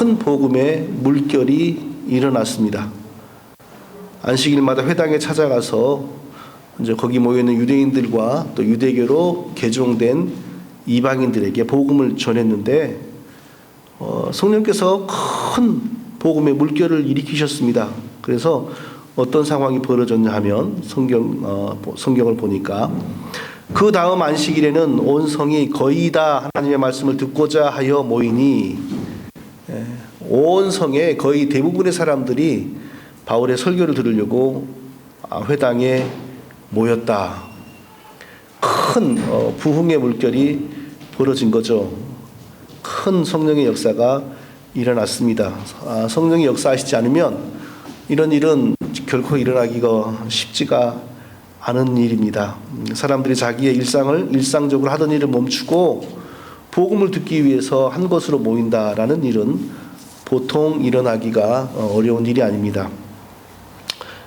큰 복음의 물결이 일어났습니다. 안식일마다 회당에 찾아가서 이제 거기 모여있는 유대인들과 또 유대교로 개종된 이방인들에게 복음을 전했는데 성령께서 큰 복음의 물결을 일으키셨습니다. 그래서 어떤 상황이 벌어졌냐 하면 성경을 보니까 그 다음 안식일에는 온 성이 거의 다 하나님의 말씀을 듣고자 하여 모이니 온 성의 거의 대부분의 사람들이 바울의 설교를 들으려고 회당에 모였다. 큰 부흥의 물결이 벌어진 거죠. 큰 성령의 역사가 일어났습니다. 성령이 역사하시지 않으면 이런 일은 결코 일어나기가 쉽지가 않은 일입니다. 사람들이 자기의 일상적으로 하던 일을 멈추고 복음을 듣기 위해서 한 곳으로 모인다라는 일은 보통 일어나기가 어려운 일이 아닙니다.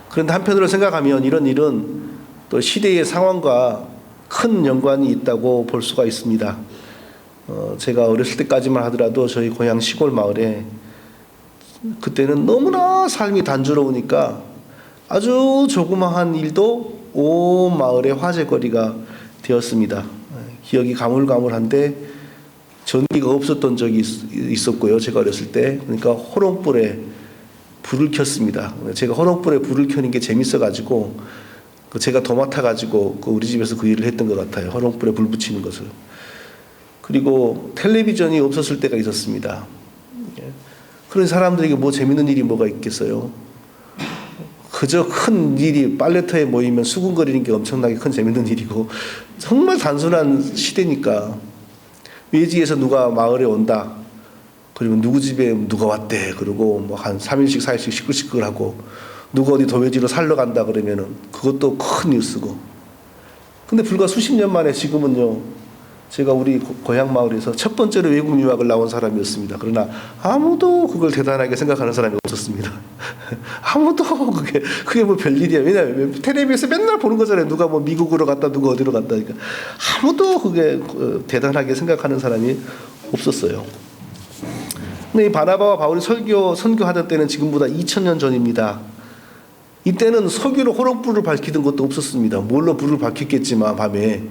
그런데 한편으로 생각하면 이런 일은 또 시대의 상황과 큰 연관이 있다고 볼 수가 있습니다. 제가 어렸을 때까지만 하더라도 저희 고향 시골 마을에 그때는 너무나 삶이 단조로우니까 아주 조그마한 일도 온 마을의 화제거리가 되었습니다. 기억이 가물가물한데 전기가 없었던 적이 있었고요. 제가 어렸을 때. 그러니까 호롱불에 불을 켰습니다. 제가 호롱불에 불을 켜는 게 재밌어가지고 제가 도맡아가지고 우리 집에서 그 일을 했던 것 같아요. 호롱불에 불 붙이는 것을. 그리고 텔레비전이 없었을 때가 있었습니다. 그런 사람들에게 뭐 재밌는 일이 뭐가 있겠어요? 그저 큰 일이 빨래터에 모이면 수군거리는 게 엄청나게 큰 재밌는 일이고 정말 단순한 시대니까 외지에서 누가 마을에 온다. 그리고 누구 집에 누가 왔대. 그리고 뭐 한 3일씩 4일씩 시끌시끌하고 누가 어디 도외지로 살러 간다 그러면은 그것도 큰 뉴스고. 근데 불과 수십 년 만에 지금은요. 제가 우리 고향 마을에서 첫 번째로 외국 유학을 나온 사람이었습니다. 그러나 아무도 그걸 대단하게 생각하는 사람이 없었습니다. 아무도 그게 뭐 별일이야. 왜냐하면 텔레비에서 맨날 보는 거잖아요. 누가 뭐 미국으로 갔다 누가 어디로 갔다. 그러니까 아무도 그게 대단하게 생각하는 사람이 없었어요. 근데 이 바나바와 바울이 선교하던 때는 지금보다 2000년 전입니다. 이때는 석유로 호롱불을 밝히던 것도 없었습니다. 뭘로 불을 밝혔겠지만 밤에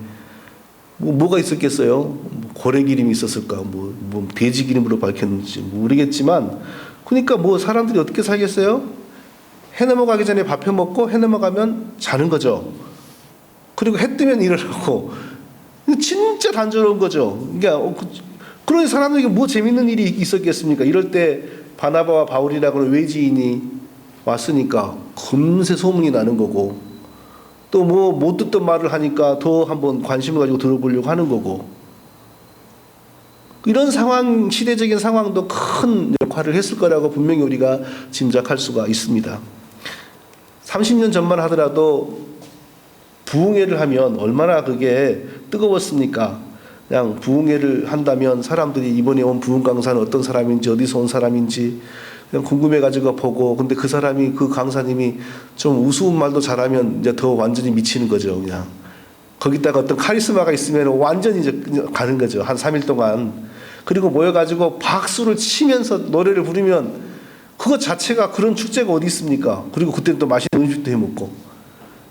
뭐가 있었겠어요? 고래기름이 있었을까? 뭐 돼지기름으로 밝혔는지 모르겠지만, 그러니까 뭐 사람들이 어떻게 살겠어요? 해 넘어가기 전에 밥 해 먹고 해 넘어가면 자는 거죠. 그리고 해 뜨면 일어나고, 진짜 단조로운 거죠. 그러니까 그런 사람들에게 뭐 재밌는 일이 있었겠습니까? 이럴 때 바나바와 바울이라고 하는 외지인이 왔으니까 금세 소문이 나는 거고. 또 뭐 못 듣던 말을 하니까 더 한번 관심을 가지고 들어보려고 하는 거고. 이런 상황, 시대적인 상황도 큰 역할을 했을 거라고 분명히 우리가 짐작할 수가 있습니다. 30년 전만 하더라도 부흥회를 하면 얼마나 그게 뜨거웠습니까? 그냥 부흥회를 한다면 사람들이 이번에 온 부흥 강사는 어떤 사람인지 어디서 온 사람인지 그냥 궁금해가지고 보고, 근데 그 사람이, 그 강사님이 좀 우스운 말도 잘하면 이제 더 완전히 미치는 거죠, 그냥. 거기다가 어떤 카리스마가 있으면 완전히 이제 가는 거죠, 한 3일 동안. 그리고 모여가지고 박수를 치면서 노래를 부르면 그것 자체가 그런 축제가 어디 있습니까? 그리고 그때는 또 맛있는 음식도 해 먹고.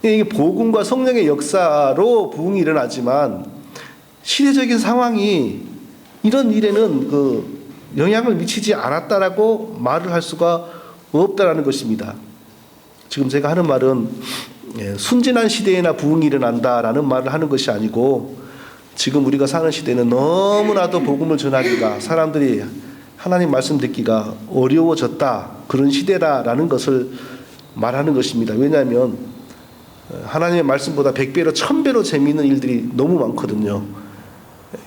이게 복음과 성령의 역사로 부흥이 일어나지만 시대적인 상황이 이런 일에는 영향을 미치지 않았다라고 말을 할 수가 없다라는 것입니다. 지금 제가 하는 말은 순진한 시대에나 부흥이 일어난다라는 말을 하는 것이 아니고, 지금 우리가 사는 시대는 너무나도 복음을 전하기가, 사람들이 하나님 말씀 듣기가 어려워졌다, 그런 시대라라는 것을 말하는 것입니다. 왜냐하면 하나님의 말씀보다 100배로 1000배로 재미있는 일들이 너무 많거든요.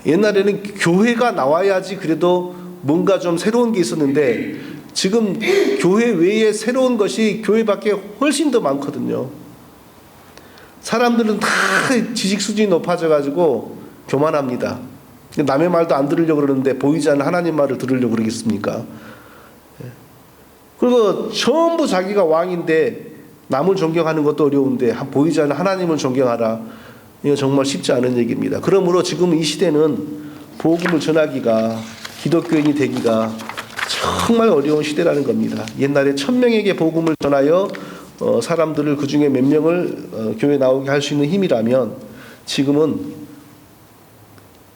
옛날에는 교회가 나와야지 그래도 뭔가 좀 새로운 게 있었는데 지금 교회 외에 새로운 것이 교회밖에 훨씬 더 많거든요. 사람들은 다 지식 수준이 높아져가지고 교만합니다. 남의 말도 안 들으려고 그러는데 보이지 않는 하나님 말을 들으려고 그러겠습니까? 그리고 전부 자기가 왕인데 남을 존경하는 것도 어려운데 보이지 않는 하나님을 존경하라. 이거 정말 쉽지 않은 얘기입니다. 그러므로 지금 이 시대는 복음을 전하기가, 기독교인이 되기가 정말 어려운 시대라는 겁니다. 옛날에 1000명에게 복음을 전하여 사람들을 그 중에 몇 명을 교회 나오게 할 수 있는 힘이라면 지금은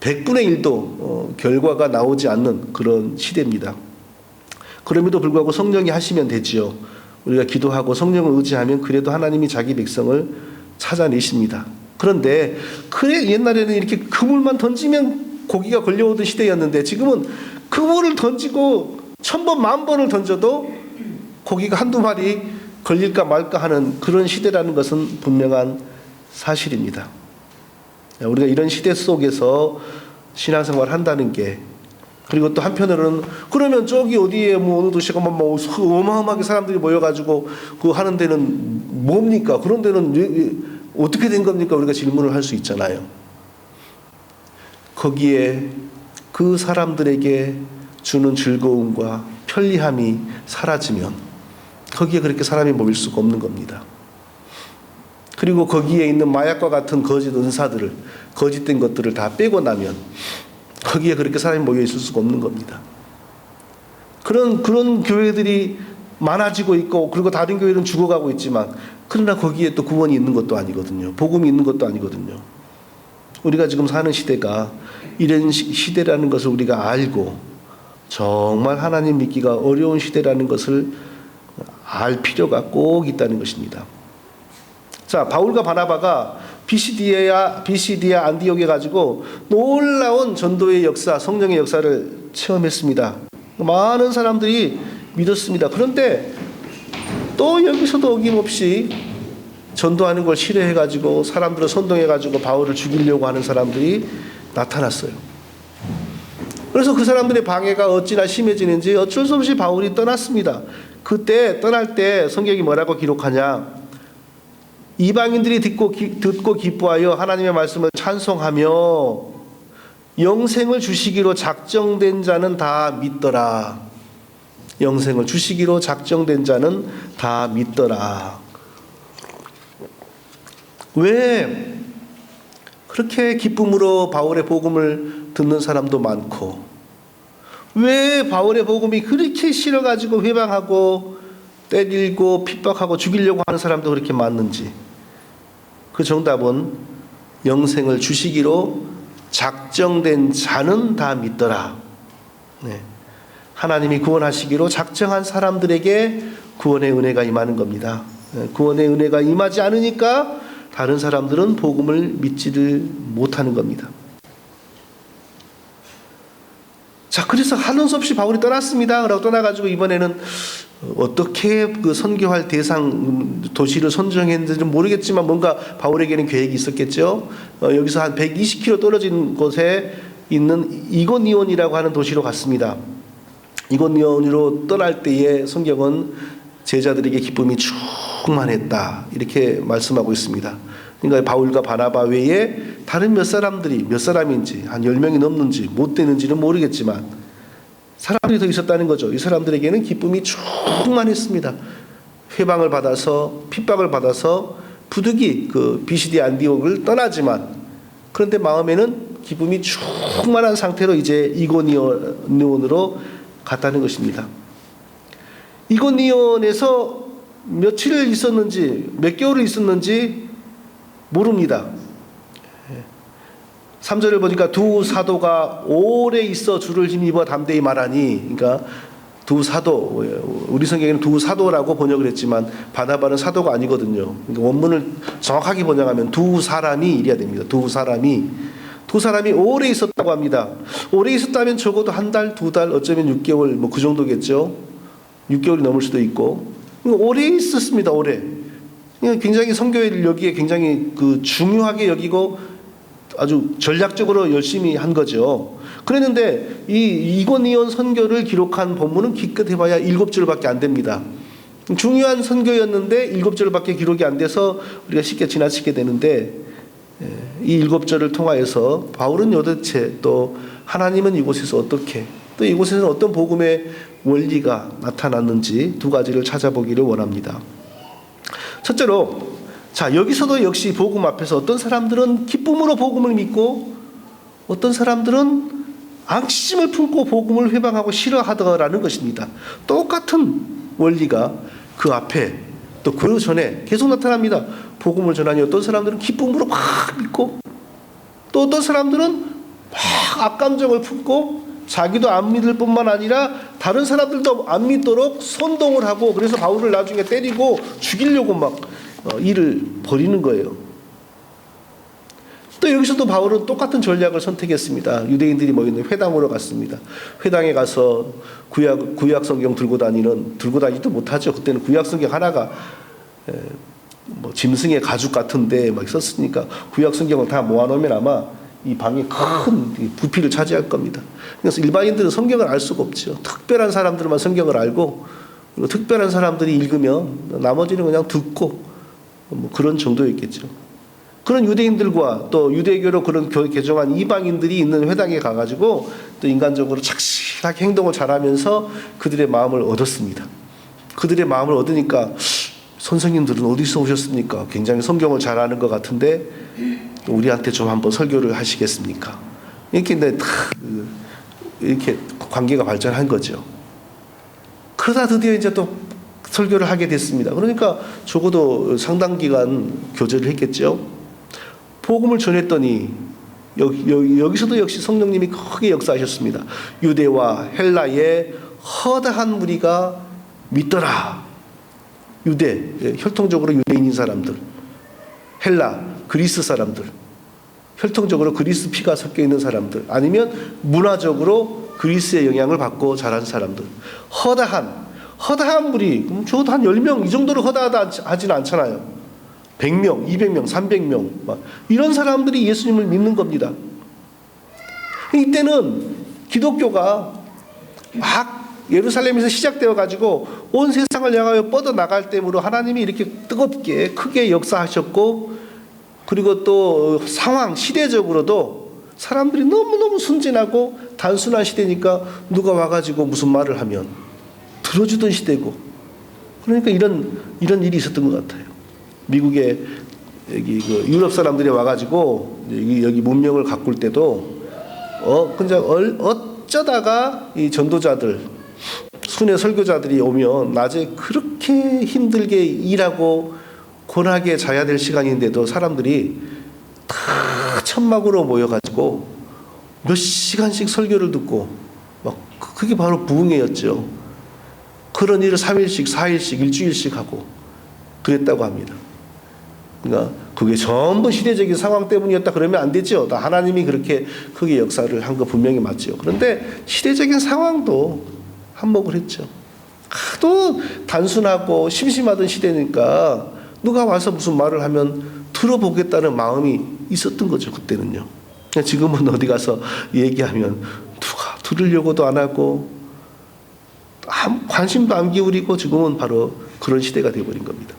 100분의 1도 결과가 나오지 않는 그런 시대입니다. 그럼에도 불구하고 성령이 하시면 되지요. 우리가 기도하고 성령을 의지하면 그래도 하나님이 자기 백성을 찾아내십니다. 그런데 그래 옛날에는 이렇게 그물만 던지면 고기가 걸려오던 시대였는데 지금은 그물을 던지고 1000번 10,000번을 던져도 고기가 한두 마리 걸릴까 말까 하는 그런 시대라는 것은 분명한 사실입니다. 우리가 이런 시대 속에서 신앙생활을 한다는 게, 그리고 또 한편으로는 그러면 저기 어디에 어느 도시가 어마어마하게 사람들이 모여가지고 그 하는 데는 뭡니까? 그런 데는 어떻게 된 겁니까? 우리가 질문을 할 수 있잖아요. 거기에 그 사람들에게 주는 즐거움과 편리함이 사라지면 거기에 그렇게 사람이 모일 수가 없는 겁니다. 그리고 거기에 있는 마약과 같은 거짓 은사들을, 거짓된 것들을 다 빼고 나면 거기에 그렇게 사람이 모여 있을 수가 없는 겁니다. 그런 교회들이 많아지고 있고, 그리고 다른 교회는 죽어가고 있지만, 그러나 거기에 또 구원이 있는 것도 아니거든요. 복음이 있는 것도 아니거든요. 우리가 지금 사는 시대가 이런 시대라는 것을 우리가 알고 정말 하나님 믿기가 어려운 시대라는 것을 알 필요가 꼭 있다는 것입니다. 자, 바울과 바나바가 비시디아 안디옥에 가지고 놀라운 전도의 역사, 성령의 역사를 체험했습니다. 많은 사람들이 믿었습니다. 그런데 또 여기서도 어김없이 전도하는 걸 싫어해가지고 사람들을 선동해가지고 바울을 죽이려고 하는 사람들이 나타났어요. 그래서 그 사람들의 방해가 어찌나 심해지는지 어쩔 수 없이 바울이 떠났습니다. 그때 떠날 때 성경이 뭐라고 기록하냐? 이방인들이 듣고 기뻐하여 하나님의 말씀을 찬송하며 영생을 주시기로 작정된 자는 다 믿더라. 영생을 주시기로 작정된 자는 다 믿더라. 왜 그렇게 기쁨으로 바울의 복음을 듣는 사람도 많고, 왜 바울의 복음이 그렇게 싫어가지고 회방하고 때리고 핍박하고 죽이려고 하는 사람도 그렇게 많은지, 그 정답은 영생을 주시기로 작정된 자는 다 믿더라. 네. 하나님이 구원하시기로 작정한 사람들에게 구원의 은혜가 임하는 겁니다. 네. 구원의 은혜가 임하지 않으니까 다른 사람들은 복음을 믿지를 못하는 겁니다. 자, 그래서 하는 수 없이 바울이 떠났습니다. 그러고 떠나가지고 이번에는 어떻게 그 선교할 대상 도시를 선정했는지는 모르겠지만 뭔가 바울에게는 계획이 있었겠죠. 여기서 한 120km 떨어진 곳에 있는 이고니온이라고 하는 도시로 갔습니다. 이고니온으로 떠날 때에 성경은 제자들에게 기쁨이 충만했다 이렇게 말씀하고 있습니다. 그러니까 바울과 바나바 외에 다른 몇 사람인지 한 10명이 넘는지 못 되는지는 모르겠지만 사람들이 더 있었다는 거죠. 이 사람들에게는 기쁨이 충만했습니다. 회방을 받아서 핍박을 받아서 부득이 그 비시디 안디옥을 떠나지만 그런데 마음에는 기쁨이 충만한 상태로 이제 이고니온으로 갔다는 것입니다. 이고니온에서 며칠을 있었는지 몇 개월을 있었는지 모릅니다. 3절을 보니까 두 사도가 오래 있어 주를 힘입어 담대히 말하니, 그러니까 두 사도, 우리 성경에는 두 사도라고 번역을 했지만 바나바는 사도가 아니거든요. 그러니까 원문을 정확하게 번역하면 두 사람이 이래야 됩니다. 두 사람이 오래 있었다고 합니다. 오래 있었다면 적어도 한 달, 두 달, 어쩌면 6개월 뭐 그 정도겠죠. 6개월이 넘을 수도 있고. 오래 있었습니다. 오래. 굉장히 선교회를 여기에 굉장히 그 중요하게 여기고 아주 전략적으로 열심히 한 거죠. 그랬는데 이 이고니온 선교를 기록한 본문은 기껏 해봐야 7절밖에 안 됩니다. 중요한 선교였는데 7절밖에 기록이 안 돼서 우리가 쉽게 지나치게 되는데, 이 7절을 통하여서 바울은 도대체 또 하나님은 이곳에서 어떻게, 또 이곳에서는 어떤 복음의 원리가 나타났는지 두 가지를 찾아보기를 원합니다. 첫째로, 자, 여기서도 역시 복음 앞에서 어떤 사람들은 기쁨으로 복음을 믿고 어떤 사람들은 앙심을 품고 복음을 회방하고 싫어하더라는 것입니다. 똑같은 원리가 그 앞에 또 그 전에 계속 나타납니다. 복음을 전하니 어떤 사람들은 기쁨으로 막 믿고 또 어떤 사람들은 막 악감정을 품고 자기도 안 믿을 뿐만 아니라 다른 사람들도 안 믿도록 선동을 하고 그래서 바울을 나중에 때리고 죽이려고 막 일을 벌이는 거예요. 또 여기서도 바울은 똑같은 전략을 선택했습니다. 유대인들이 모이는 회당으로 갔습니다. 회당에 가서 구약 성경 들고 다니지도 못하죠. 그때는 구약 성경 하나가 뭐 짐승의 가죽 같은데 막 있었으니까 구약 성경을 다 모아놓으면 아마 이 방이 큰 부피를 차지할 겁니다. 그래서 일반인들은 성경을 알 수가 없죠. 특별한 사람들만 성경을 알고 그리고 특별한 사람들이 읽으면 나머지는 그냥 듣고 뭐 그런 정도였겠죠. 그런 유대인들과 또 유대교로 그런 개종한 이방인들이 있는 회당에 가가지고 또 인간적으로 착실하게 행동을 잘하면서 그들의 마음을 얻었습니다. 그들의 마음을 얻으니까 선생님들은 어디서 오셨습니까? 굉장히 성경을 잘 아는 것 같은데 우리한테 좀 한번 설교를 하시겠습니까? 이렇게 이렇게 관계가 발전한 거죠. 그러다 드디어 이제 또 설교를 하게 됐습니다. 그러니까 적어도 상당 기간 교제를 했겠죠. 복음을 전했더니 여기서도 역시 성령님이 크게 역사하셨습니다. 유대와 헬라의 허다한 무리가 믿더라. 유대, 혈통적으로 유대인인 사람들, 헬라, 그리스 사람들, 혈통적으로 그리스 피가 섞여 있는 사람들, 아니면 문화적으로 그리스의 영향을 받고 자란 사람들, 허다한 무리, 적어도 한 10명 이 정도로 허다하다 하지는 않잖아요. 100명, 200명, 300명 이런 사람들이 예수님을 믿는 겁니다. 이때는 기독교가 막 예루살렘에서 시작되어 가지고 온 세상을 향하여 뻗어나갈 때므로 하나님이 이렇게 뜨겁게 크게 역사하셨고 그리고 또 상황 시대적으로도 사람들이 너무너무 순진하고 단순한 시대니까 누가 와가지고 무슨 말을 하면 들어주던 시대고 그러니까 이런 일이 있었던 것 같아요. 미국에 여기 유럽 사람들이 와가지고 여기 문명을 가꿀 때도 그냥 어쩌다가 이 전도자들 순회 설교자들이 오면 낮에 그렇게 힘들게 일하고 고나게 자야 될 시간인데도 사람들이 다 천막으로 모여가지고 몇 시간씩 설교를 듣고 막 그게 바로 부흥회였죠. 그런 일을 3일씩 4일씩 일주일씩 하고 그랬다고 합니다. 그러니까 그게 전부 시대적인 상황 때문이었다 그러면 안 되죠. 다 하나님이 그렇게 크게 역사를 한 거 분명히 맞죠. 그런데 시대적인 상황도 한몫을 했죠. 하도 단순하고 심심하던 시대니까 누가 와서 무슨 말을 하면 들어보겠다는 마음이 있었던 거죠. 그때는요. 지금은 어디 가서 얘기하면 누가 들으려고도 안 하고 관심도 안 기울이고 지금은 바로 그런 시대가 되어버린 겁니다.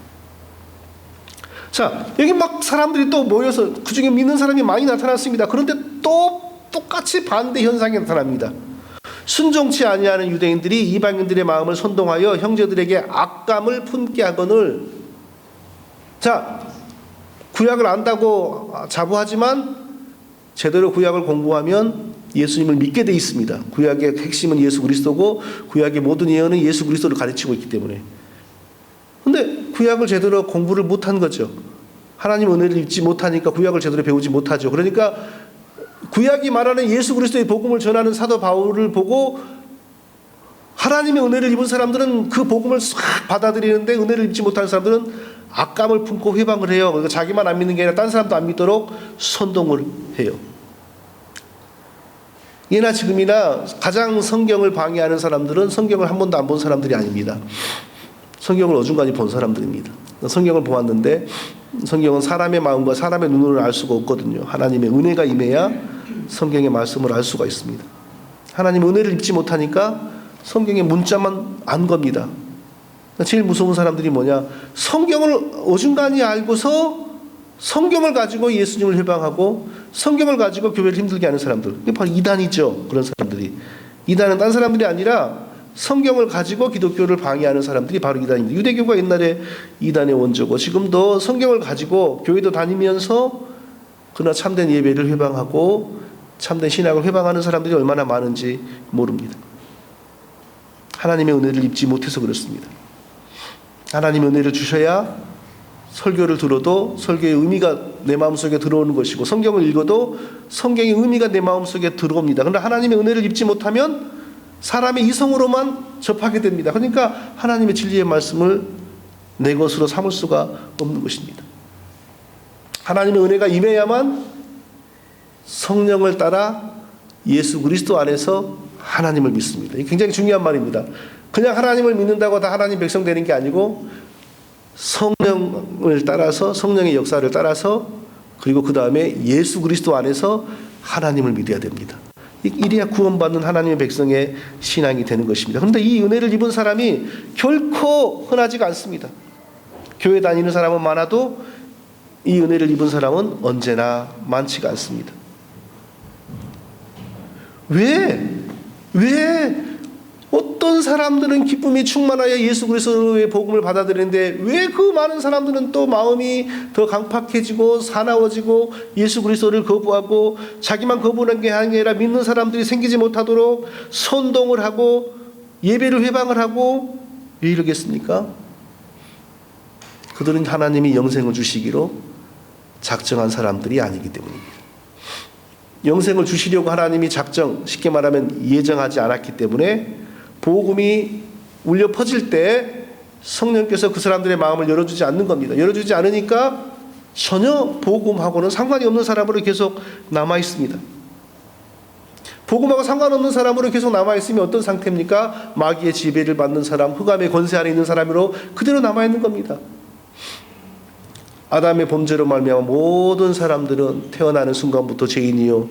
자, 여기 막 사람들이 또 모여서 그중에 믿는 사람이 많이 나타났습니다. 그런데 또 똑같이 반대 현상이 나타납니다. 순종치 아니하는 유대인들이 이방인들의 마음을 선동하여 형제들에게 악감을 품게 하거늘. 자, 구약을 안다고 자부하지만 제대로 구약을 공부하면 예수님을 믿게 돼 있습니다. 구약의 핵심은 예수 그리스도고 구약의 모든 예언은 예수 그리스도를 가르치고 있기 때문에. 근데 구약을 제대로 공부를 못한 거죠. 하나님 은혜를 입지 못하니까 구약을 제대로 배우지 못하죠. 그러니까 구약이 말하는 예수 그리스도의 복음을 전하는 사도 바울을 보고 하나님의 은혜를 입은 사람들은 그 복음을 싹 받아들이는데 은혜를 입지 못하는 사람들은 악감을 품고 회방을 해요. 그러니까 자기만 안 믿는 게 아니라 다른 사람도 안 믿도록 선동을 해요. 예나 지금이나 가장 성경을 방해하는 사람들은 성경을 한 번도 안 본 사람들이 아닙니다. 성경을 어중간히 본 사람들입니다. 성경을 보았는데 성경은 사람의 마음과 사람의 눈으로 알 수가 없거든요. 하나님의 은혜가 임해야 성경의 말씀을 알 수가 있습니다. 하나님 은혜를 입지 못하니까 성경의 문자만 안 겁니다. 제일 무서운 사람들이 뭐냐? 성경을 어중간히 알고서 성경을 가지고 예수님을 회방하고 성경을 가지고 교회를 힘들게 하는 사람들. 이게 바로 이단이죠. 그런 사람들이. 이단은 딴 사람들이 아니라 성경을 가지고 기독교를 방해하는 사람들이 바로 이단입니다. 유대교가 옛날에 이단의 원조고 지금도 성경을 가지고 교회도 다니면서 그러나 참된 예배를 회방하고 참된 신앙을 회방하는 사람들이 얼마나 많은지 모릅니다. 하나님의 은혜를 입지 못해서 그렇습니다. 하나님의 은혜를 주셔야 설교를 들어도 설교의 의미가 내 마음속에 들어오는 것이고, 성경을 읽어도 성경의 의미가 내 마음속에 들어옵니다. 그러나 하나님의 은혜를 입지 못하면 사람의 이성으로만 접하게 됩니다. 그러니까 하나님의 진리의 말씀을 내 것으로 삼을 수가 없는 것입니다. 하나님의 은혜가 임해야만 성령을 따라 예수 그리스도 안에서 하나님을 믿습니다. 이게 굉장히 중요한 말입니다. 그냥 하나님을 믿는다고 다 하나님 백성 되는 게 아니고, 성령을 따라서, 성령의 역사를 따라서, 그리고 그 다음에 예수 그리스도 안에서 하나님을 믿어야 됩니다. 이래야 구원받는 하나님의 백성의 신앙이 되는 것입니다. 그런데 이 은혜를 입은 사람이 결코 흔하지가 않습니다. 교회 다니는 사람은 많아도 이 은혜를 입은 사람은 언제나 많지가 않습니다. 왜 어떤 사람들은 기쁨이 충만하여 예수 그리스도의 복음을 받아들이는데, 왜 그 많은 사람들은 또 마음이 더 강팍해지고 사나워지고 예수 그리스도를 거부하고, 자기만 거부하는 게 아니라 믿는 사람들이 생기지 못하도록 선동을 하고 예배를 회방을 하고, 왜 이러겠습니까? 그들은 하나님이 영생을 주시기로 작정한 사람들이 아니기 때문입니다. 영생을 주시려고 하나님이 쉽게 말하면 예정하지 않았기 때문에, 복음이 울려 퍼질 때 성령께서 그 사람들의 마음을 열어주지 않는 겁니다. 열어주지 않으니까 전혀 복음하고는 상관이 없는 사람으로 계속 남아있습니다. 복음하고 상관없는 사람으로 계속 남아있으면 어떤 상태입니까? 마귀의 지배를 받는 사람, 흑암의 권세 안에 있는 사람으로 그대로 남아있는 겁니다. 아담의 범죄로 말미암아 모든 사람들은 태어나는 순간부터 죄인이요,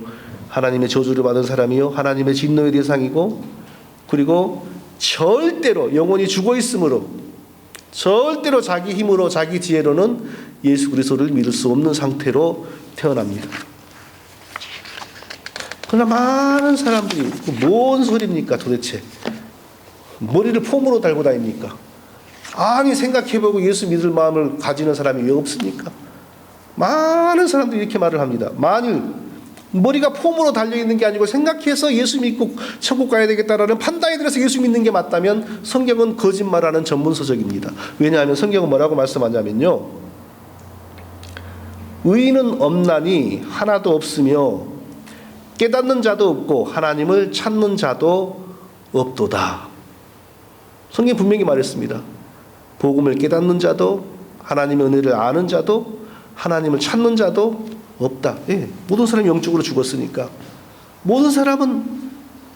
하나님의 저주를 받은 사람이요, 하나님의 진노의 대상이고, 그리고 절대로 영원히 죽어 있으므로 절대로 자기 힘으로 자기 지혜로는 예수 그리스도를 믿을 수 없는 상태로 태어납니다. 그러나 많은 사람들이 뭔 소리입니까 도대체? 머리를 폼으로 달고 다닙니까? 아니 생각해보고 예수 믿을 마음을 가지는 사람이 왜 없습니까? 많은 사람들이 이렇게 말을 합니다. 만일 머리가 폼으로 달려있는 게 아니고 생각해서 예수 믿고 천국 가야 되겠다라는 판단이 들어서 예수 믿는 게 맞다면 성경은 거짓말하는 전문서적입니다. 왜냐하면 성경은 뭐라고 말씀하냐면요, 의인은 없나니 하나도 없으며 깨닫는 자도 없고 하나님을 찾는 자도 없도다. 성경이 분명히 말했습니다. 복음을 깨닫는 자도, 하나님의 은혜를 아는 자도, 하나님을 찾는 자도 없다. 예, 모든 사람이 영적으로 죽었으니까, 모든 사람은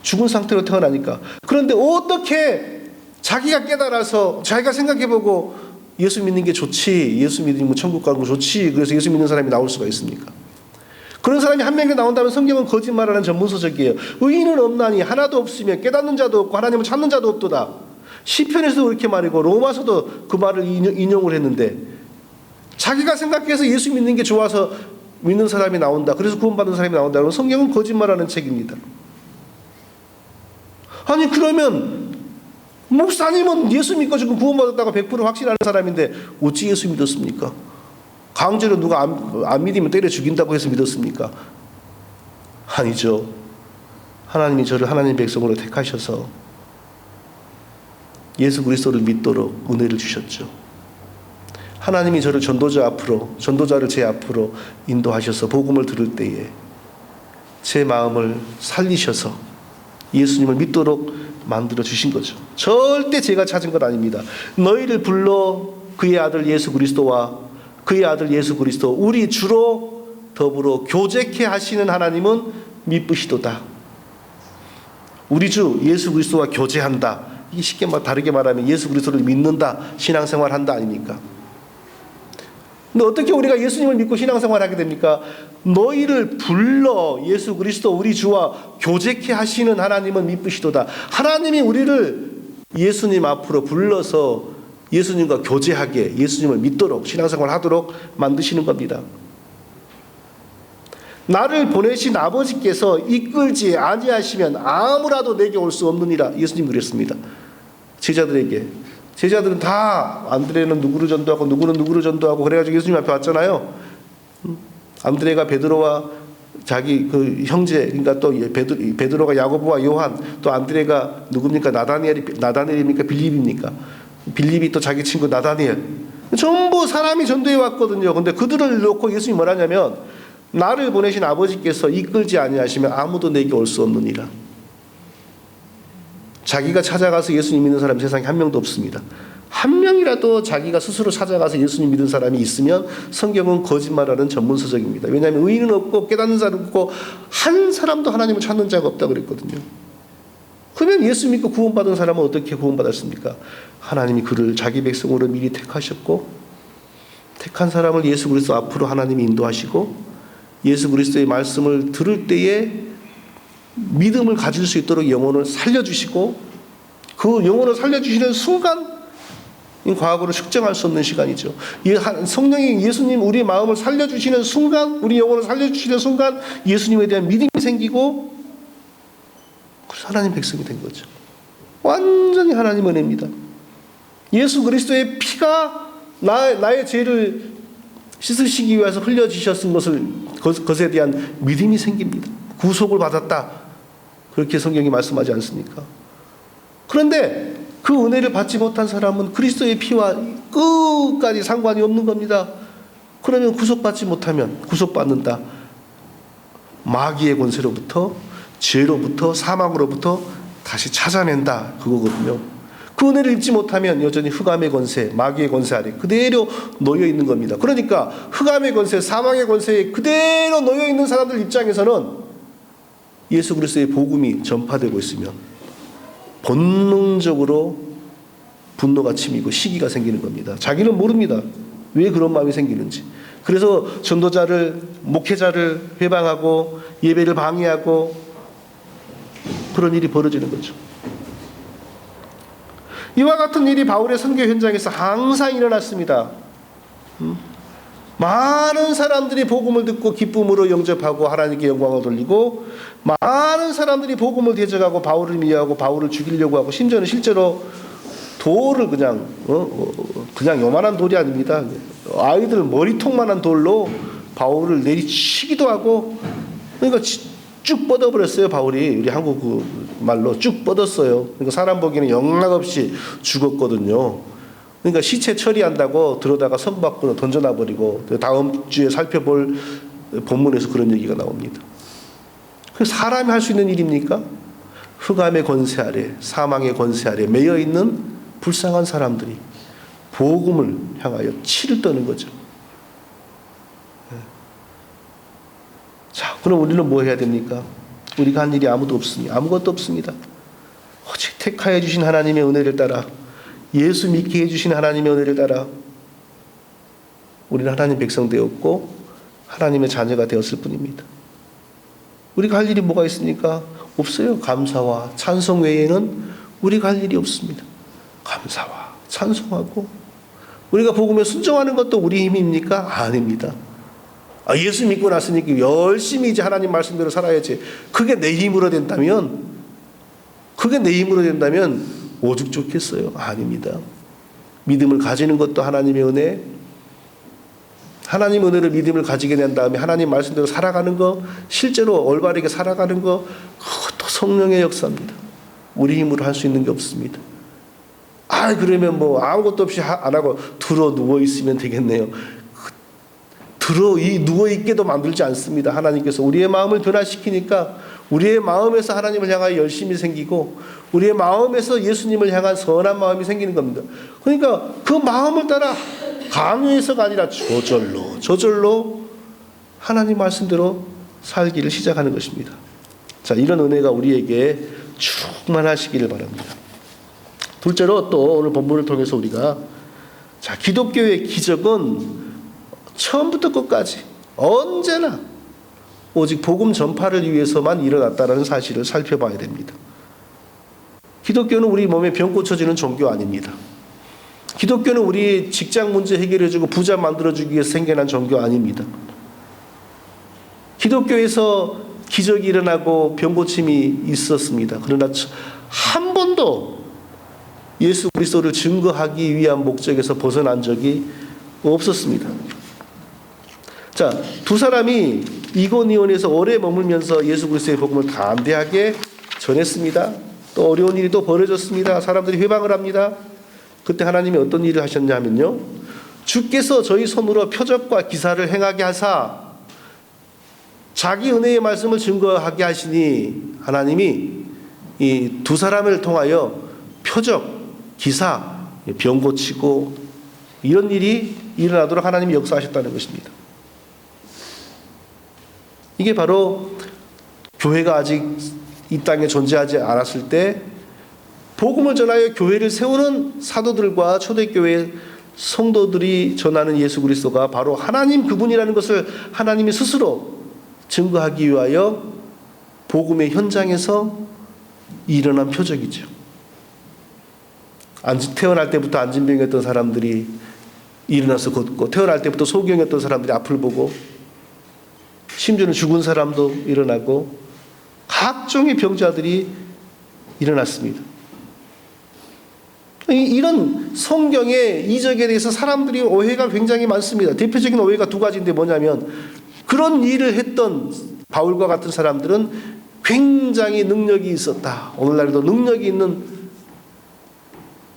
죽은 상태로 태어나니까. 그런데 어떻게 자기가 깨달아서 자기가 생각해보고 예수 믿는 게 좋지, 예수 믿으면 천국 가는 거 좋지, 그래서 예수 믿는 사람이 나올 수가 있습니까? 그런 사람이 한 명이 나온다면 성경은 거짓말하는 전문서적이에요. 의인은 없나니 하나도 없으며 깨닫는 자도 없고 하나님을 찾는 자도 없도다. 시편에서도 그렇게 말이고 로마서도 그 말을 인용을 했는데, 자기가 생각해서 예수 믿는 게 좋아서 믿는 사람이 나온다, 그래서 구원받는 사람이 나온다, 그러면 성경은 거짓말하는 책입니다. 아니 그러면 목사님은 예수 믿고 지금 구원받았다고 100% 확신하는 사람인데 어찌 예수 믿었습니까? 강제로 누가 안 믿으면 때려 죽인다고 해서 믿었습니까? 아니죠. 하나님이 저를 하나님 백성으로 택하셔서 예수 그리스도를 믿도록 은혜를 주셨죠. 하나님이 저를 전도자를 제 앞으로 인도하셔서 복음을 들을 때에 제 마음을 살리셔서 예수님을 믿도록 만들어 주신 거죠. 절대 제가 찾은 건 아닙니다. 너희를 불러 그의 아들 예수 그리스도와 그의 아들 예수 그리스도 우리 주로 더불어 교제케 하시는 하나님은 미쁘시도다. 우리 주 예수 그리스도와 교제한다. 이게 쉽게 다르게 말하면 예수 그리스도를 믿는다, 신앙생활한다 아닙니까? 근데 어떻게 우리가 예수님을 믿고 신앙생활하게 됩니까? 너희를 불러 예수 그리스도 우리 주와 교제케 하시는 하나님은 미쁘시도다. 하나님이 우리를 예수님 앞으로 불러서 예수님과 교제하게, 예수님을 믿도록 신앙생활하도록 만드시는 겁니다. 나를 보내신 아버지께서 이끌지 아니하시면 아무라도 내게 올 수 없느니라. 예수님 그랬습니다. 제자들에게. 제자들은 다 안드레는 누구를 전도하고 누구는 누구를 전도하고 그래가지고 예수님 앞에 왔잖아요. 안드레가 베드로와 자기 그 형제, 그러니까 또 베드로가 야고보와 요한, 또 안드레가 누굽니까? 나다니엘입니까? 빌립입니까? 빌립이 또 자기 친구 나다니엘. 전부 사람이 전도해 왔거든요. 근데 그들을 놓고 예수님이 뭐라냐면, 나를 보내신 아버지께서 이끌지 아니하시면 아무도 내게 올 수 없느니라. 자기가 찾아가서 예수님 믿는 사람이 세상에 한 명도 없습니다. 한 명이라도 자기가 스스로 찾아가서 예수님 믿는 사람이 있으면 성경은 거짓말하는 전문서적입니다. 왜냐하면 의인은 없고 깨닫는 사람 없고 한 사람도 하나님을 찾는 자가 없다 그랬거든요. 그러면 예수 믿고 구원받은 사람은 어떻게 구원받았습니까? 하나님이 그를 자기 백성으로 미리 택하셨고, 택한 사람을 예수 그리스도 앞으로 하나님이 인도하시고, 예수 그리스도의 말씀을 들을 때에 믿음을 가질 수 있도록 영혼을 살려주시고, 그 영혼을 살려주시는 순간, 과거를 측정할 수 없는 시간이죠. 성령이 예수님 우리 마음을 살려주시는 순간, 우리 영혼을 살려주시는 순간 예수님에 대한 믿음이 생기고, 그래서 하나님 백성이 된 거죠. 완전히 하나님 은혜입니다. 예수 그리스도의 피가 나의 죄를 씻으시기 위해서 흘려지셨은 것에 대한 믿음이 생깁니다. 구속을 받았다, 그렇게 성경이 말씀하지 않습니까? 그런데 그 은혜를 받지 못한 사람은 그리스도의 피와 끝까지 상관이 없는 겁니다. 그러면 구속받지 못하면, 구속받는다, 마귀의 권세로부터, 죄로부터, 사망으로부터 다시 찾아낸다, 그거거든요. 그 은혜를 입지 못하면 여전히 흑암의 권세, 마귀의 권세 아래 그대로 놓여 있는 겁니다. 그러니까 흑암의 권세, 사망의 권세에 그대로 놓여 있는 사람들 입장에서는 예수 그리스도의 복음이 전파되고 있으면 본능적으로 분노가 치미고 시기가 생기는 겁니다. 자기는 모릅니다. 왜 그런 마음이 생기는지. 그래서 전도자를, 목회자를 회방하고 예배를 방해하고 그런 일이 벌어지는 거죠. 이와 같은 일이 바울의 선교 현장에서 항상 일어났습니다. 많은 사람들이 복음을 듣고 기쁨으로 영접하고 하나님께 영광을 돌리고, 많은 사람들이 복음을 대적하고 바울을 미워하고 바울을 죽이려고 하고, 심지어는 실제로 돌을 그냥 요만한 돌이 아닙니다. 아이들 머리통만한 돌로 바울을 내리치기도 하고, 그러니까 쭉 뻗어버렸어요. 바울이 우리 한국 그 말로 쭉 뻗었어요. 그러니까 사람 보기에는 영락없이 죽었거든요. 그러니까 시체 처리한다고 들어다가 성 밖으로 던져놔버리고, 다음 주에 살펴볼 본문에서 그런 얘기가 나옵니다. 사람이 할 수 있는 일입니까? 흑암의 권세 아래, 사망의 권세 아래 매여 있는 불쌍한 사람들이 복음을 향하여 치를 떠는 거죠. 자, 그럼 우리는 뭐 해야 됩니까? 우리가 한 일이 아무것도 없습니다. 오직 택하여 주신 하나님의 은혜를 따라, 예수 믿게 해주신 하나님의 은혜를 따라 우리는 하나님 백성 되었고 하나님의 자녀가 되었을 뿐입니다. 우리가 할 일이 뭐가 있습니까? 없어요. 감사와 찬송 외에는 우리가 할 일이 없습니다. 감사와 찬송하고, 우리가 복음에 순종하는 것도 우리 힘입니까? 아닙니다. 예수 믿고 났으니까 열심히 이제 하나님 말씀대로 살아야지, 그게 내 힘으로 된다면 오죽 좋겠어요? 아닙니다. 믿음을 가지는 것도 하나님의 은혜, 하나님 은혜를 믿음을 가지게 된 다음에 하나님 말씀대로 살아가는 거, 실제로 올바르게 살아가는 거, 그것도 성령의 역사입니다. 우리 힘으로 할 수 있는 게 없습니다. 그러면 뭐 아무것도 없이 안 하고 들어 누워 있으면 되겠네요. 누워 있게도 만들지 않습니다. 하나님께서 우리의 마음을 변화시키니까 우리의 마음에서 하나님을 향하여 열심이 생기고, 우리의 마음에서 예수님을 향한 선한 마음이 생기는 겁니다. 그러니까 그 마음을 따라 강요해서가 아니라 저절로 하나님 말씀대로 살기를 시작하는 것입니다. 자, 이런 은혜가 우리에게 충만하시기를 바랍니다. 둘째로 또 오늘 본문을 통해서 우리가, 자, 기독교의 기적은 처음부터 끝까지 언제나 오직 복음 전파를 위해서만 일어났다는 사실을 살펴봐야 됩니다. 기독교는 우리 몸에 병 고쳐지는 종교 아닙니다. 기독교는 우리 직장 문제 해결해주고 부자 만들어주기 위해서 생겨난 종교 아닙니다. 기독교에서 기적이 일어나고 병 고침이 있었습니다. 그러나 한 번도 예수 그리스도를 증거하기 위한 목적에서 벗어난 적이 없었습니다. 자, 두 사람이 이고니온에서 오래 머물면서 예수 그리스도의 복음을 담대하게 전했습니다. 또 어려운 일이 또 벌어졌습니다. 사람들이 회방을 합니다. 그때 하나님이 어떤 일을 하셨냐 하면요, 주께서 저희 손으로 표적과 기사를 행하게 하사 자기 은혜의 말씀을 증거하게 하시니, 하나님이 이 두 사람을 통하여 표적, 기사, 병 고치고 이런 일이 일어나도록 하나님이 역사하셨다는 것입니다. 이게 바로 교회가 아직 이 땅에 존재하지 않았을 때 복음을 전하여 교회를 세우는 사도들과 초대교회 성도들이 전하는 예수 그리스도가 바로 하나님 그분이라는 것을 하나님이 스스로 증거하기 위하여 복음의 현장에서 일어난 표적이죠. 태어날 때부터 안진병이었던 사람들이 일어나서 걷고, 태어날 때부터 소경이었던 사람들이 앞을 보고, 심지어는 죽은 사람도 일어나고 각종의 병자들이 일어났습니다. 이런 성경의 이적에 대해서 사람들이 오해가 굉장히 많습니다. 대표적인 오해가 두 가지인데 뭐냐면, 그런 일을 했던 바울과 같은 사람들은 굉장히 능력이 있었다. 오늘날에도 능력이 있는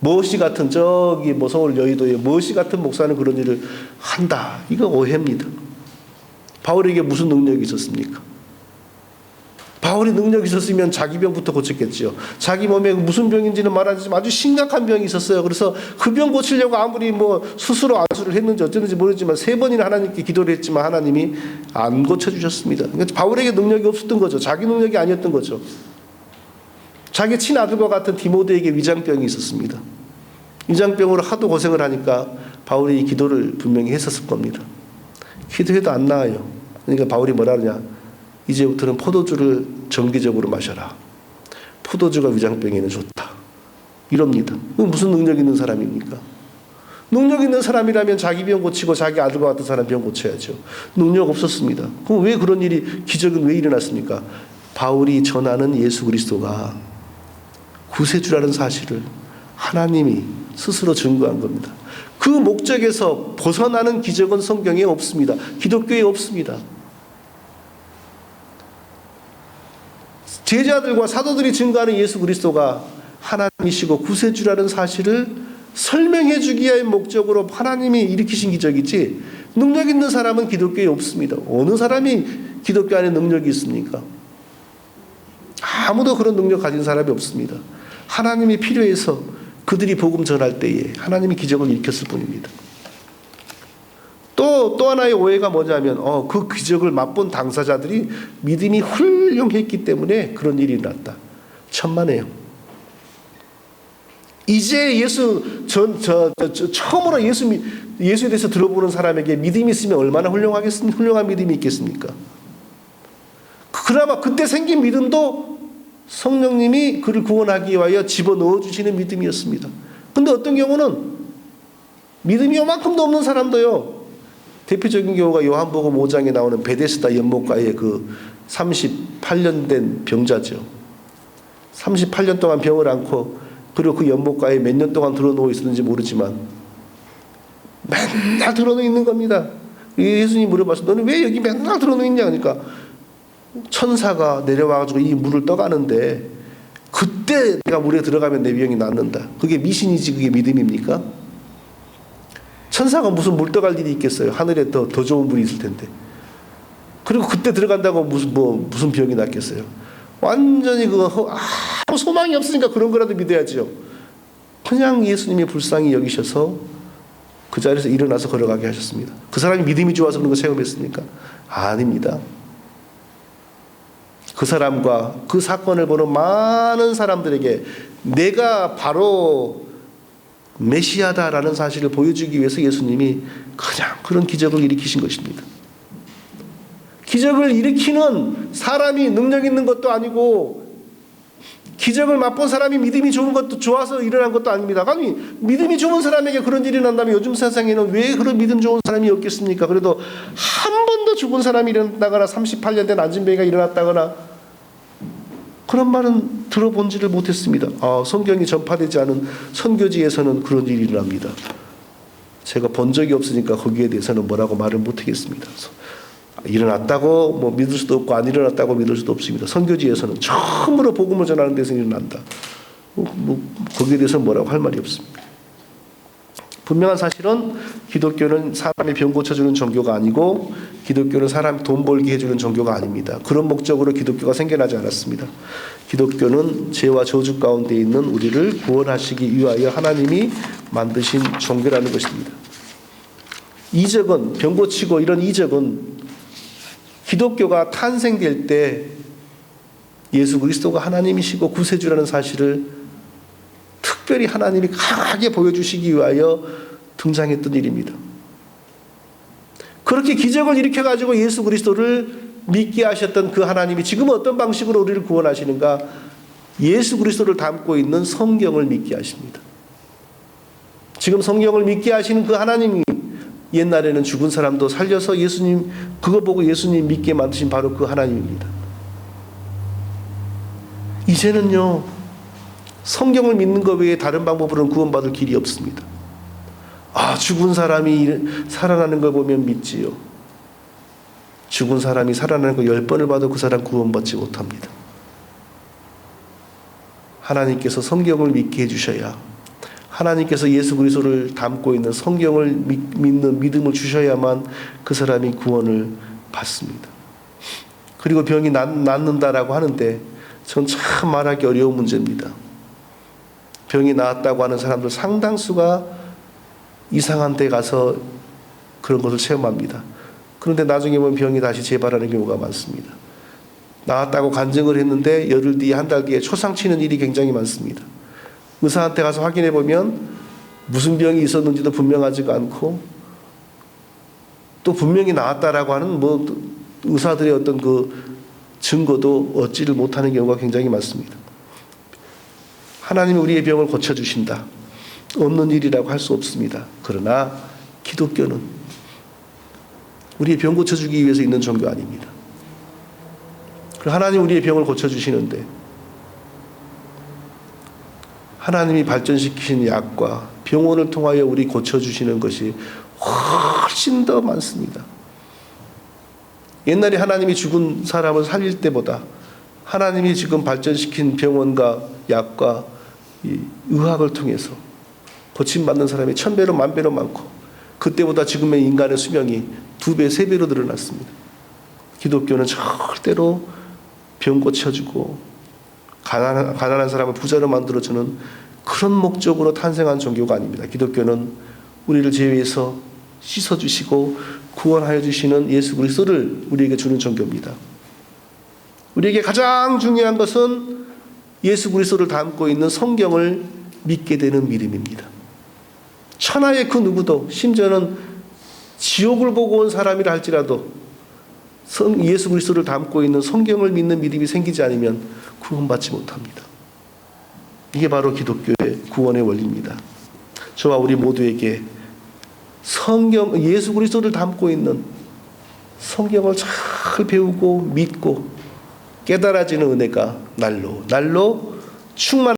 머시 같은, 저기 서울 여의도에 머시 같은 목사는 그런 일을 한다. 이거 오해입니다. 바울에게 무슨 능력이 있었습니까? 바울이 능력이 있었으면 자기 병부터 고쳤겠죠. 자기 몸에 무슨 병인지는 말하지만 아주 심각한 병이 있었어요. 그래서 그 병 고치려고 아무리 스스로 안수를 했는지 어쨌는지 모르지만 3번이나 하나님께 기도를 했지만 하나님이 안 고쳐주셨습니다. 그러니까 바울에게 능력이 없었던 거죠. 자기 능력이 아니었던 거죠. 자기 친아들과 같은 디모데에게 위장병이 있었습니다. 위장병으로 하도 고생을 하니까 바울이 이 기도를 분명히 했었을 겁니다. 기도해도 안 나아요. 그러니까 바울이 뭐라 그러냐, 이제부터는 포도주를 정기적으로 마셔라. 포도주가 위장병에는 좋다. 이럽니다. 무슨 능력 있는 사람입니까? 능력 있는 사람이라면 자기 병 고치고 자기 아들과 같은 사람 병 고쳐야죠. 능력 없었습니다. 그럼 왜 그런 일이, 기적은 왜 일어났습니까? 바울이 전하는 예수 그리스도가 구세주라는 사실을 하나님이 스스로 증거한 겁니다. 그 목적에서 벗어나는 기적은 성경에 없습니다. 기독교에 없습니다. 제자들과 사도들이 증거하는 예수 그리스도가 하나님이시고 구세주라는 사실을 설명해 주기 위한 목적으로 하나님이 일으키신 기적이지, 능력 있는 사람은 기독교에 없습니다. 어느 사람이 기독교 안에 능력이 있습니까? 아무도 그런 능력 가진 사람이 없습니다. 하나님이 필요해서 그들이 복음 전할 때에 하나님이 기적을 일으켰을 뿐입니다. 또 하나의 오해가 뭐냐면, 그 기적을 맛본 당사자들이 믿음이 훌륭했기 때문에 그런 일이 났다. 천만에요. 이제 처음으로 예수에 대해서 들어보는 사람에게 믿음이 있으면 얼마나 훌륭한 믿음이 있겠습니까? 그나마 그때 생긴 믿음도 성령님이 그를 구원하기 위하여 집어넣어 주시는 믿음이었습니다. 근데 어떤 경우는 믿음이 요만큼도 없는 사람도요, 대표적인 경우가 요한복음 5장에 나오는 베데스다 연못가의 그 38년 된 병자죠. 38년 동안 병을 앓고, 그리고 그 연못가에 몇 년 동안 들어누워 있었는지 모르지만 맨날 들어누워 있는 겁니다. 예수님이 물어봤어. 너는 왜 여기 맨날 들어누워 있냐? 그러니까 천사가 내려와가지고 이 물을 떠가는데 그때 내가 물에 들어가면 내 병이 낫는다. 그게 미신이지 그게 믿음입니까? 천사가 무슨 물 떠갈 일이 있겠어요. 하늘에 더 좋은 물이 있을 텐데. 그리고 그때 들어간다고 무슨 병이 낫겠어요. 완전히 아무 소망이 없으니까 그런 거라도 믿어야죠. 그냥 예수님이 불쌍히 여기셔서 그 자리에서 일어나서 걸어가게 하셨습니다. 그 사람이 믿음이 좋아서 그런 거 체험했습니까? 아닙니다. 그 사람과 그 사건을 보는 많은 사람들에게 내가 바로 메시아다라는 사실을 보여주기 위해서 예수님이 그냥 그런 기적을 일으키신 것입니다. 기적을 일으키는 사람이 능력 있는 것도 아니고, 기적을 맛본 사람이 믿음이 좋은 것도 좋아서 일어난 것도 아닙니다. 아니, 믿음이 좋은 사람에게 그런 일이 난다면 요즘 세상에는 왜 그런 믿음 좋은 사람이 없겠습니까? 그래도 한 번도 죽은 사람이 일어났다거나 38년 된 안진뱅이가 일어났다거나 그런 말은 들어본지를 못했습니다. 성경이 전파되지 않은 선교지에서는 그런 일이 일어납니다. 제가 본 적이 없으니까 거기에 대해서는 뭐라고 말을 못하겠습니다. 일어났다고 뭐 믿을 수도 없고 안 일어났다고 믿을 수도 없습니다. 선교지에서는 처음으로 복음을 전하는 데서 일어난다. 거기에 대해서 뭐라고 할 말이 없습니다. 분명한 사실은 기독교는 사람의 병 고쳐주는 종교가 아니고 기독교는 사람 돈 벌게 해주는 종교가 아닙니다. 그런 목적으로 기독교가 생겨나지 않았습니다. 기독교는 죄와 저주 가운데 있는 우리를 구원하시기 위하여 하나님이 만드신 종교라는 것입니다. 이적은, 병 고치고 이런 이적은 기독교가 탄생될 때 예수 그리스도가 하나님이시고 구세주라는 사실을 특별히 하나님이 강하게 보여주시기 위하여 등장했던 일입니다. 그렇게 기적을 일으켜가지고 예수 그리스도를 믿게 하셨던 그 하나님이 지금 어떤 방식으로 우리를 구원하시는가? 예수 그리스도를 담고 있는 성경을 믿게 하십니다. 지금 성경을 믿게 하시는 그 하나님이 옛날에는 죽은 사람도 살려서 예수님, 그거 보고 예수님 믿게 만드신 바로 그 하나님입니다. 이제는요, 성경을 믿는 것 외에 다른 방법으로는 구원받을 길이 없습니다. 죽은 사람이 살아나는 걸 보면 믿지요. 죽은 사람이 살아나는 거 10번을 봐도 그 사람 구원받지 못합니다. 하나님께서 성경을 믿게 해주셔야, 하나님께서 예수 그리스도를 담고 있는 성경을 믿는 믿음을 주셔야만 그 사람이 구원을 받습니다. 그리고 병이 낫는다라고 하는데 전 참 말하기 어려운 문제입니다. 병이 나았다고 하는 사람들 상당수가 이상한 데 가서 그런 것을 체험합니다. 그런데 나중에 보면 병이 다시 재발하는 경우가 많습니다. 나았다고 간증을 했는데 열흘 뒤에 한 달 뒤에 초상치는 일이 굉장히 많습니다. 의사한테 가서 확인해 보면 무슨 병이 있었는지도 분명하지가 않고 또 분명히 나았다라고 하는 의사들의 어떤 그 증거도 얻지를 못하는 경우가 굉장히 많습니다. 하나님이 우리의 병을 고쳐주신다. 없는 일이라고 할 수 없습니다. 그러나 기독교는 우리의 병 고쳐주기 위해서 있는 종교 아닙니다. 하나님이 우리의 병을 고쳐주시는데 하나님이 발전시키신 약과 병원을 통하여 우리 고쳐주시는 것이 훨씬 더 많습니다. 옛날에 하나님이 죽은 사람을 살릴 때보다 하나님이 지금 발전시킨 병원과 약과 이 의학을 통해서 고침받는 사람이 1000배로 10,000배로 많고 그때보다 지금의 인간의 수명이 2배, 3배로 늘어났습니다. 기독교는 절대로 병 고쳐주고 가난한 사람을 부자로 만들어주는 그런 목적으로 탄생한 종교가 아닙니다. 기독교는 우리를 죄에서 씻어주시고 구원하여 주시는 예수 그리스도를 우리에게 주는 종교입니다. 우리에게 가장 중요한 것은 예수 그리스도를 담고 있는 성경을 믿게 되는 믿음입니다. 천하의 그 누구도 심지어는 지옥을 보고 온 사람이라 할지라도 예수 그리스도를 담고 있는 성경을 믿는 믿음이 생기지 않으면 구원받지 못합니다. 이게 바로 기독교의 구원의 원리입니다. 저와 우리 모두에게 예수 그리스도를 담고 있는 성경을 잘 배우고 믿고 깨달아지는 은혜가 날로 충만